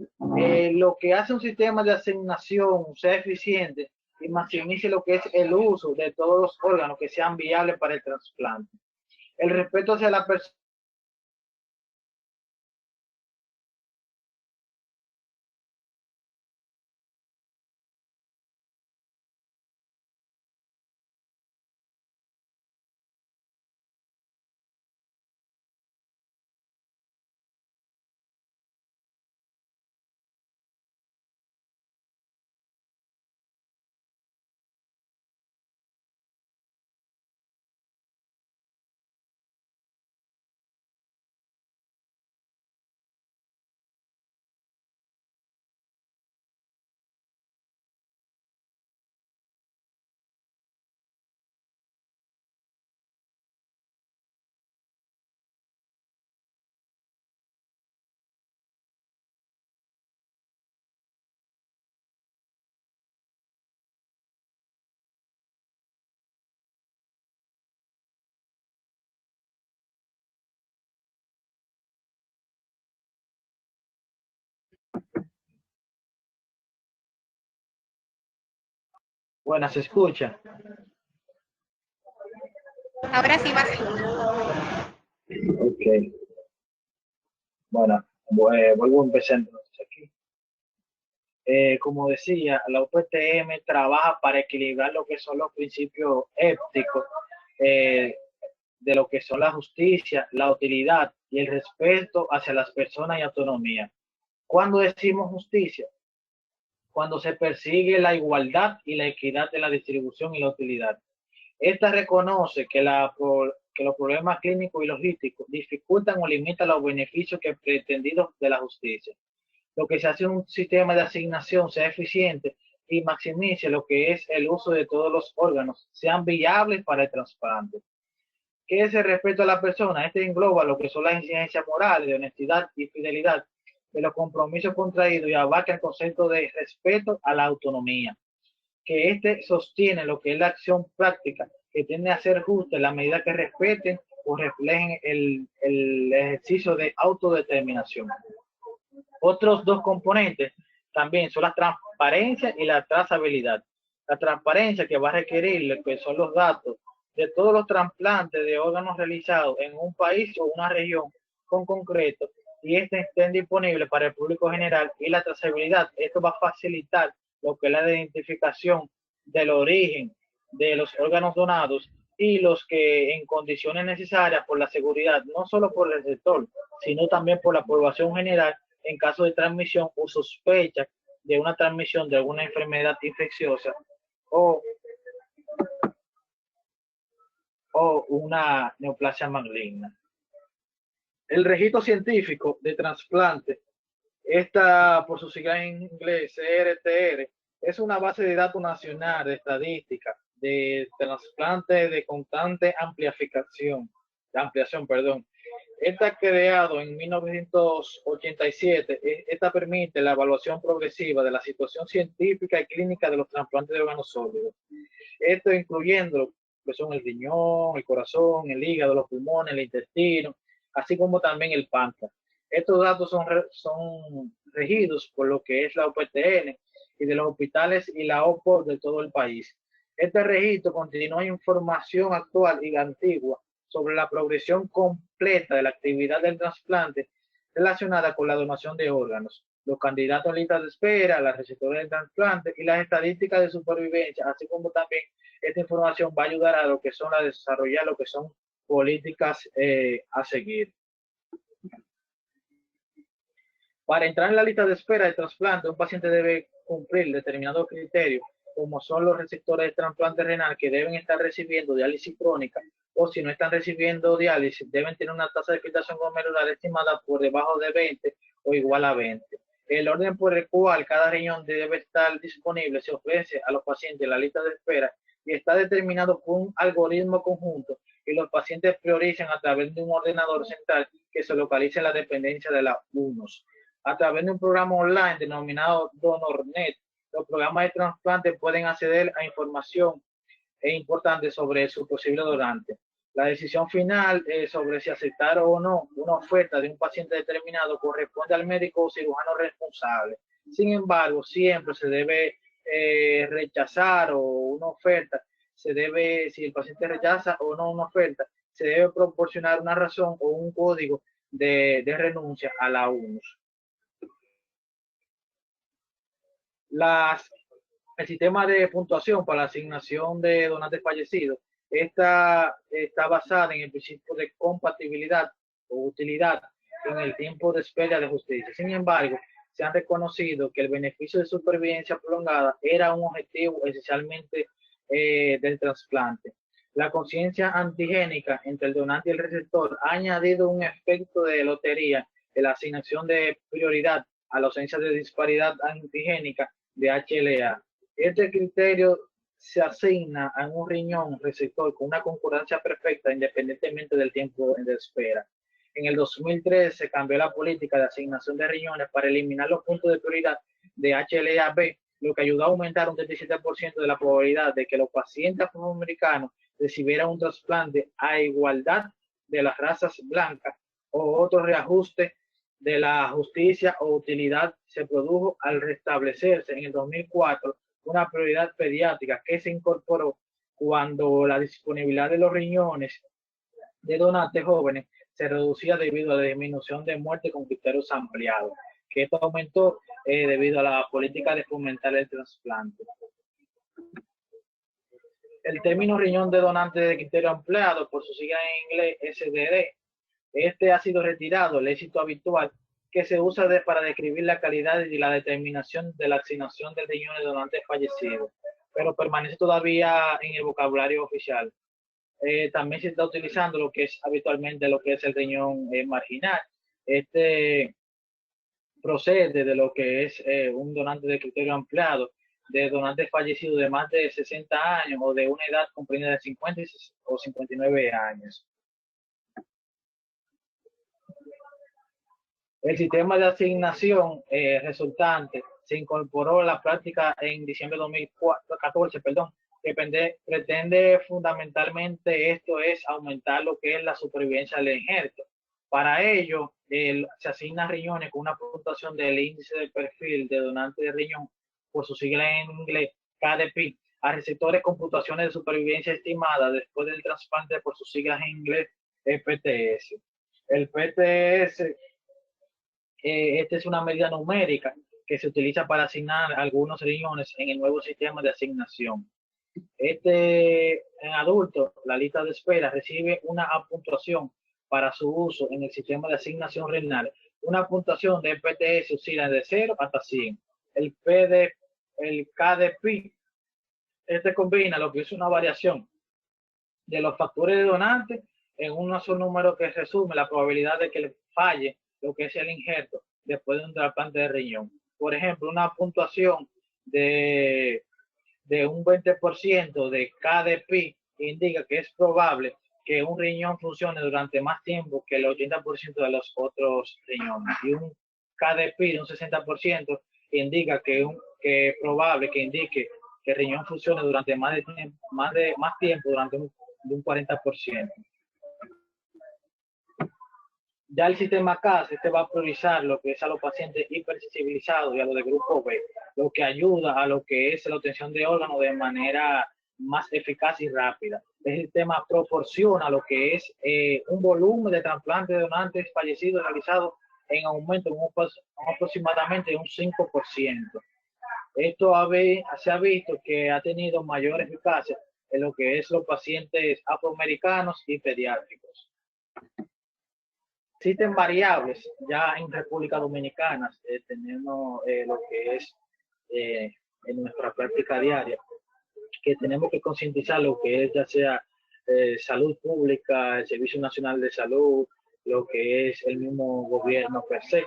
Lo que hace un sistema de asignación sea eficiente y maximice lo que es el uso de todos los órganos que sean viables para el trasplante. El respeto hacia la persona. Buenas, se escucha. Ahora sí va a ser. Ok. Bueno, vuelvo a empezar entonces aquí. Como decía, la UPTM trabaja para equilibrar lo que son los principios éticos de lo que son la justicia, la utilidad y el respeto hacia las personas y autonomía. Cuando decimos justicia, cuando se persigue la igualdad y la equidad de la distribución y la utilidad. Esta reconoce que los problemas clínicos y logísticos dificultan o limitan los beneficios que pretendidos de la justicia. Lo que se hace un sistema de asignación sea eficiente y maximice lo que es el uso de todos los órganos, sean viables para el trasplante. ¿Qué es el respeto a la persona? Este engloba lo que son las exigencias morales de honestidad y fidelidad de los compromisos contraídos y abarca el concepto de respeto a la autonomía, que este sostiene lo que es la acción práctica que tiende a ser justa en la medida que respeten o reflejen el ejercicio de autodeterminación. Otros dos componentes también son la transparencia y la trazabilidad. La transparencia, que va a requerir lo que son los datos de todos los trasplantes de órganos realizados en un país o una región con concreto, y estén disponibles para el público general. Y la trazabilidad, esto va a facilitar lo que es la identificación del origen de los órganos donados y los que en condiciones necesarias por la seguridad, no solo por el receptor, sino también por la población general, en caso de transmisión o sospecha de una transmisión de alguna enfermedad infecciosa o una neoplasia maligna. El registro científico de trasplante, esta por su sigla en inglés, CRTR, es una base de datos nacional de estadística de trasplante de constante ampliación, Esta creado en 1987, esta permite la evaluación progresiva de la situación científica y clínica de los trasplantes de órganos sólidos. Esto incluyendo lo que son el riñón, el corazón, el hígado, los pulmones, el intestino, así como también el páncreas. Estos datos son regidos por lo que es la OPTN y de los hospitales y la OPO de todo el país. Este registro continúa información actual y antigua sobre la progresión completa de la actividad del trasplante relacionada con la donación de órganos, los candidatos a lista de espera, las receptores de trasplante y las estadísticas de supervivencia, así como también esta información va a ayudar a lo que son a desarrollar lo que son políticas a seguir. Para entrar en la lista de espera de trasplante, un paciente debe cumplir determinados criterios, como son los receptores de trasplante renal que deben estar recibiendo diálisis crónica, o si no están recibiendo diálisis, deben tener una tasa de filtración glomerular estimada por debajo de 20 o igual a 20. El orden por el cual cada riñón debe estar disponible se ofrece a los pacientes en la lista de espera y está determinado por un algoritmo conjunto y los pacientes priorizan a través de un ordenador central que se localiza en la dependencia de la UNOS. A través de un programa online denominado DonorNet, los programas de trasplante pueden acceder a información importante sobre su posible donante. La decisión final sobre si aceptar o no una oferta de un paciente determinado corresponde al médico o cirujano responsable. Sin embargo, siempre se debe rechazar o una oferta, si el paciente rechaza o no una oferta, se debe proporcionar una razón o un código de renuncia a la UNOS. El sistema de puntuación para la asignación de donantes fallecidos está basada en el principio de compatibilidad o utilidad en el tiempo de espera de justicia. Sin embargo, se han reconocido que el beneficio de supervivencia prolongada era un objetivo esencialmente del trasplante. La conciencia antigénica entre el donante y el receptor ha añadido un efecto de lotería de la asignación de prioridad a la ausencia de disparidad antigénica de HLA. Este criterio se asigna a un riñón receptor con una concurrencia perfecta independientemente del tiempo de espera. En el 2013 se cambió la política de asignación de riñones para eliminar los puntos de prioridad de HLA-B, lo que ayudó a aumentar un 37% de la probabilidad de que los pacientes afroamericanos recibieran un trasplante a igualdad de las razas blancas o otro reajuste de la justicia o utilidad se produjo al restablecerse en el 2004 una prioridad pediátrica que se incorporó cuando la disponibilidad de los riñones de donantes jóvenes se reducía debido a la disminución de muerte con criterios ampliados, que esto aumentó debido a la política de fomentar el trasplante. El término riñón de donante de criterio ampliado, por su sigla en inglés SDD, este ha sido retirado, el éxito habitual que se usa para describir la calidad y la determinación de la asignación del riñón de donantes fallecidos, pero permanece todavía en el vocabulario oficial. También se está utilizando lo que es habitualmente lo que es el riñón marginal. Este procede de lo que es un donante de criterio ampliado, de donantes fallecidos de más de 60 años o de una edad comprendida de 50 o 59 años. El sistema de asignación resultante se incorporó a la práctica en diciembre de 2014, que pretende fundamentalmente esto es aumentar lo que es la supervivencia del injerto. Para ello, se asignan riñones con una puntuación del índice de perfil de donante de riñón, por su sigla en inglés, KDP, a receptores con puntuaciones de supervivencia estimada después del trasplante por sus siglas en inglés, PTS. El PTS esta es una medida numérica que se utiliza para asignar algunos riñones en el nuevo sistema de asignación. En adultos, la lista de espera recibe una puntuación para su uso en el sistema de asignación renal. Una puntuación de PTS oscila de 0 hasta 100. El KDP, combina lo que es una variación de los factores de donante en un solo número que resume la probabilidad de que le falle lo que es el injerto después de un trasplante de riñón. Por ejemplo, una puntuación de un 20% de KDP indica que es probable que un riñón funcione durante más tiempo que el 80% de los otros riñones. Y un KDP de un 60% indica que es probable que indique que el riñón funcione durante más tiempo, durante de un 40%. Ya el sistema CAS, va a priorizar lo que es a los pacientes hipersensibilizados y a los de grupo B, lo que ayuda a lo que es la obtención de órganos de manera más eficaz y rápida. El sistema proporciona lo que es un volumen de trasplantes de donantes fallecidos realizados en aumento en aproximadamente un 5%. Esto se ha visto que ha tenido mayor eficacia en lo que es los pacientes afroamericanos y pediátricos. Existen variables ya en República Dominicana, tenemos lo que es en nuestra práctica diaria, que tenemos que concientizar lo que es ya sea salud pública, el Servicio Nacional de Salud, lo que es el mismo gobierno per se,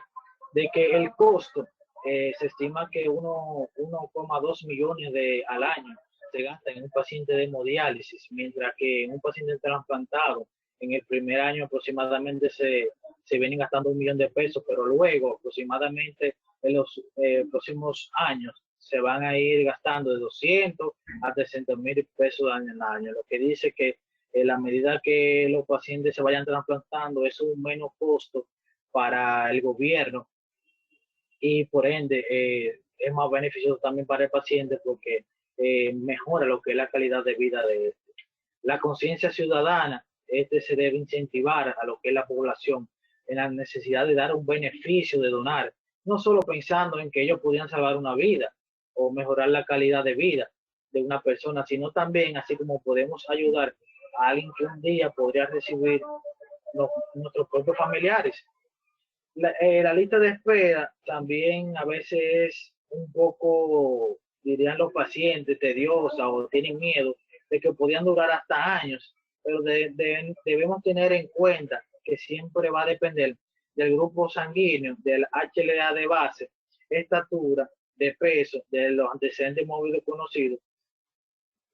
de que el costo se estima que 1,2 millones al año se gasta en un paciente de hemodiálisis, mientras que en un paciente trasplantado en el primer año aproximadamente se vienen gastando 1 millón de pesos, pero luego aproximadamente en los próximos años se van a ir gastando de 200 a 300,000 pesos al año, lo que dice que a medida que los pacientes se vayan trasplantando es un menos costo para el gobierno y por ende es más beneficioso también para el paciente porque mejora lo que es la calidad de vida de este. La conciencia ciudadana, se debe incentivar a lo que es la población en la necesidad de dar un beneficio de donar, no solo pensando en que ellos podían salvar una vida o mejorar la calidad de vida de una persona, sino también así como podemos ayudar a alguien que un día podría recibir nuestros propios familiares. La lista de espera también a veces es un poco, dirían los pacientes, tediosa o tienen miedo de que podían durar hasta años, pero debemos tener en cuenta que siempre va a depender del grupo sanguíneo, del HLA de base, estatura, de peso, de los antecedentes móviles conocidos,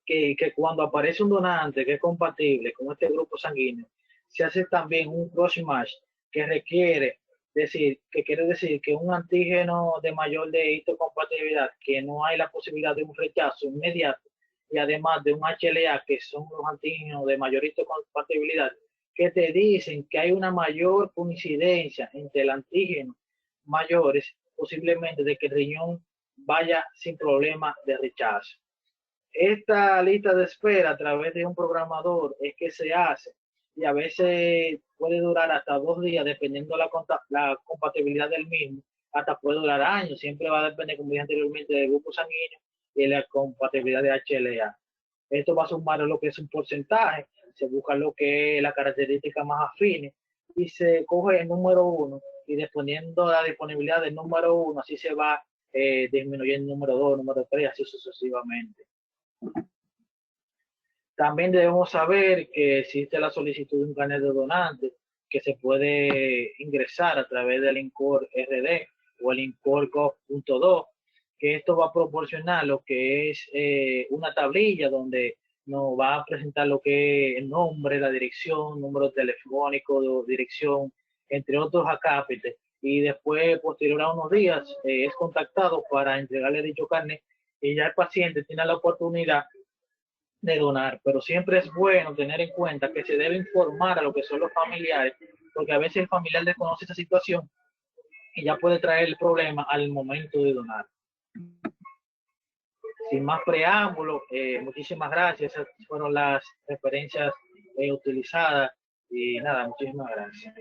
que cuando aparece un donante que es compatible con este grupo sanguíneo, se hace también un cross-match que quiere decir que un antígeno de mayor de histocompatibilidad, que no hay la posibilidad de un rechazo inmediato, y además de un HLA, que son los antígenos de mayor histocompatibilidad, que te dicen que hay una mayor coincidencia entre el antígeno mayores, posiblemente de que el riñón vaya sin problema de rechazo. Esta lista de espera a través de un programador es que se hace y a veces puede durar hasta 2 días dependiendo la compatibilidad del mismo, hasta puede durar años, siempre va a depender, como dije anteriormente, del grupo sanguíneo y la compatibilidad de HLA. Esto va a sumar lo que es un porcentaje, se busca lo que es la característica más afines y se coge el número 1 y dependiendo de la disponibilidad del número 1, así se va disminuyendo el número 2, número 3, así sucesivamente. También debemos saber que existe la solicitud de un carnet de donante que se puede ingresar a través del INCOR RD o el INCOR Gov.do, que esto va a proporcionar lo que es una tablilla donde nos va a presentar lo que es el nombre, la dirección, número telefónico, dirección, entre otros acápites. Y después, posterior a unos días, es contactado para entregarle dicho carnet y ya el paciente tiene la oportunidad de donar, pero siempre es bueno tener en cuenta que se debe informar a lo que son los familiares, porque a veces el familiar desconoce esa situación y ya puede traer el problema al momento de donar. Sin más preámbulo, muchísimas gracias. Esas fueron las referencias utilizadas y nada, muchísimas gracias.